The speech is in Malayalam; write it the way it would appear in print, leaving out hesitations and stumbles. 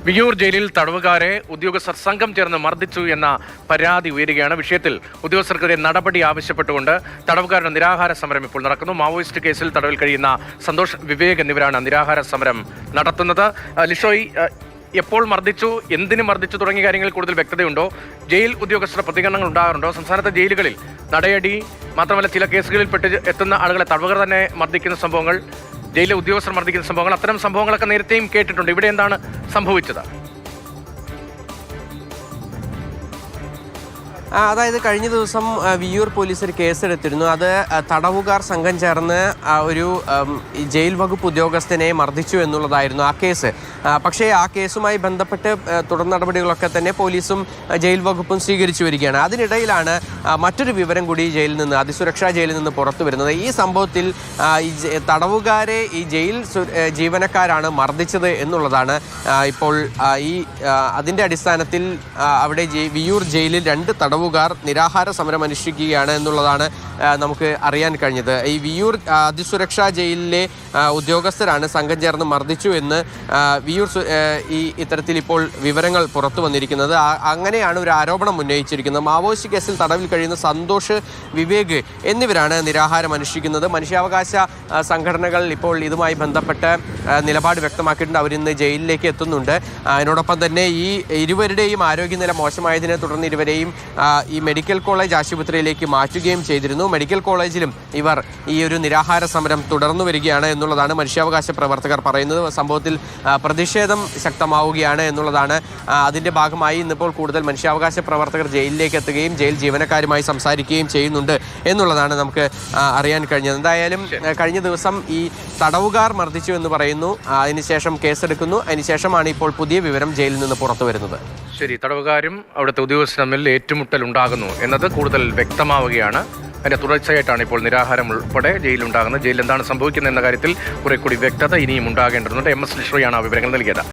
വിയ്യൂർ ജയിലിൽ തടവുകാരെ ഉദ്യോഗസ്ഥർ സംഘം ചേർന്ന് മർദ്ദിച്ചു എന്ന പരാതി ഉയരുകയാണ്. വിഷയത്തിൽ ഉദ്യോഗസ്ഥർക്കെതിരെ നടപടി ആവശ്യപ്പെട്ടുകൊണ്ട് തടവുകാരുടെ നിരാഹാര സമരം ഇപ്പോൾ നടക്കുന്നു. മാവോയിസ്റ്റ് കേസിൽ തടവിൽ കഴിയുന്ന സന്തോഷ്, വിവേക് എന്നിവരാണ് നിരാഹാര സമരം നടത്തുന്നത്. ലിഷോയ്, എപ്പോൾ മർദ്ദിച്ചു, എന്തിനു മർദ്ദിച്ചു തുടങ്ങിയ കാര്യങ്ങളിൽ കൂടുതൽ വ്യക്തതയുണ്ടോ? ജയിൽ ഉദ്യോഗസ്ഥരുടെ പ്രതികരണങ്ങൾ ഉണ്ടാകാറുണ്ടോ? സംസ്ഥാനത്തെ ജയിലുകളിൽ നടയടി മാത്രമല്ല ചില കേസുകളിൽ പെട്ട് എത്തുന്ന ആളുകളെ തടവുകാർ തന്നെ മർദ്ദിക്കുന്ന സംഭവങ്ങൾ, ജയിലിലെ ഉദ്യോഗസ്ഥർ മർദ്ദിക്കുന്ന സംഭവങ്ങൾ, അത്തരം സംഭവങ്ങളൊക്കെ നേരത്തെയും കേട്ടിട്ടുണ്ട്. ഇവിടെ എന്താണ് സംഭവിച്ചത്? അതായത് കഴിഞ്ഞ ദിവസം വിയ്യൂർ പോലീസ് ഒരു കേസെടുത്തിരുന്നു. അത് തടവുകാർ സംഘം ചേർന്ന് ഒരു ജയിൽ വകുപ്പ് ഉദ്യോഗസ്ഥനെ മർദ്ദിച്ചു എന്നുള്ളതായിരുന്നു ആ കേസ്. പക്ഷേ ആ കേസുമായി ബന്ധപ്പെട്ട് തുടർ നടപടികളൊക്കെ തന്നെ പോലീസും ജയിൽ വകുപ്പും സ്വീകരിച്ചു വരികയാണ്. അതിനിടയിലാണ് മറ്റൊരു വിവരം കൂടി ജയിലിൽ നിന്ന്, അതിസുരക്ഷാ ജയിലിൽ നിന്ന് പുറത്തു വരുന്നത്. ഈ സംഭവത്തിൽ ഈ തടവുകാരെ ഈ ജയിൽ ജീവനക്കാരാണ് മർദ്ദിച്ചത് എന്നുള്ളതാണ് ഇപ്പോൾ അതിൻ്റെ അടിസ്ഥാനത്തിൽ അവിടെ വിയ്യൂർ ജയിലിൽ 2 തടവുകാർ നിരാഹാര സമരം അനുഷ്ഠിക്കുകയാണ് എന്നുള്ളതാണ് നമുക്ക് അറിയാൻ കഴിഞ്ഞത്. ഈ വിയ്യൂർ അതിസുരക്ഷാ ജയിലിലെ ഉദ്യോഗസ്ഥരാണ് സംഘം ചേർന്ന് മർദ്ദിച്ചു എന്ന് വിയ്യൂർ ഇത്തരത്തിൽ ഇപ്പോൾ വിവരങ്ങൾ പുറത്തു വന്നിരിക്കുന്നത്. അങ്ങനെയാണ് ഒരു ആരോപണം ഉന്നയിച്ചിരിക്കുന്നത്. മാവോയിസ്റ്റ് കേസിൽ തടവിൽ കഴിയുന്ന സന്തോഷ്, വിവേക് എന്നിവരാണ് നിരാഹാരം അനുഷ്ഠിക്കുന്നത്. മനുഷ്യാവകാശ സംഘടനകൾ ഇപ്പോൾ ഇതുമായി ബന്ധപ്പെട്ട് നിലപാട് വ്യക്തമാക്കിയിട്ടുണ്ട്. അവരിന്ന് ജയിലിലേക്ക് എത്തുന്നുണ്ട്. അതിനോടൊപ്പം തന്നെ ഈ ഇരുവരുടെയും ആരോഗ്യനില മോശമായതിനെ തുടർന്ന് ഇരുവരെയും ഈ മെഡിക്കൽ കോളേജ് ആശുപത്രിയിലേക്ക് മാറ്റുകയും ചെയ്തിരുന്നു. മെഡിക്കൽ കോളേജിലും ഇവർ ഈ ഒരു നിരാഹാര സമരം തുടർന്നു വരികയാണ് എന്നുള്ളതാണ് മനുഷ്യാവകാശ പ്രവർത്തകർ പറയുന്നത്. സംഭവത്തിൽ പ്രതിഷേധം ശക്തമാവുകയാണ് എന്നുള്ളതാണ്. അതിൻ്റെ ഭാഗമായി ഇന്നിപ്പോൾ കൂടുതൽ മനുഷ്യാവകാശ പ്രവർത്തകർ ജയിലിലേക്ക് എത്തുകയും ജയിൽ ജീവനക്കാരുമായി സംസാരിക്കുകയും ചെയ്യുന്നുണ്ട് എന്നുള്ളതാണ് നമുക്ക് അറിയാൻ കഴിഞ്ഞത്. എന്തായാലും കഴിഞ്ഞ ദിവസം ഈ തടവുകാർ മർദ്ദിച്ചു എന്ന് പറയുന്നു. അതിനുശേഷം കേസെടുക്കുന്നു. അതിനുശേഷമാണ് ഇപ്പോൾ പുതിയ വിവരം ജയിലിൽ നിന്ന് പുറത്തു വരുന്നത്. ശരി, തടവുകാരും അവിടുത്തെ ഉദ്യോഗസ്ഥരും തമ്മിൽ ഏറ്റുമുട്ടൽ ഉണ്ടാകുന്നു എന്നത് കൂടുതൽ വ്യക്തമാവുകയാണ്. അതിന്റെ തുടർച്ചയായിട്ടാണ് ഇപ്പോൾ നിരാഹാരം ഉൾപ്പെടെ ജയിലുണ്ടാകുന്നത്. ജയിലിൽ എന്താണ് സംഭവിക്കുന്നത് എന്ന കാര്യത്തിൽ കുറെ കൂടി വ്യക്തത ഇനിയും ഉണ്ടാകേണ്ടതുണ്ട്. MS ലിഷോയാണ് ആ വിവരങ്ങൾ നൽകിയത്.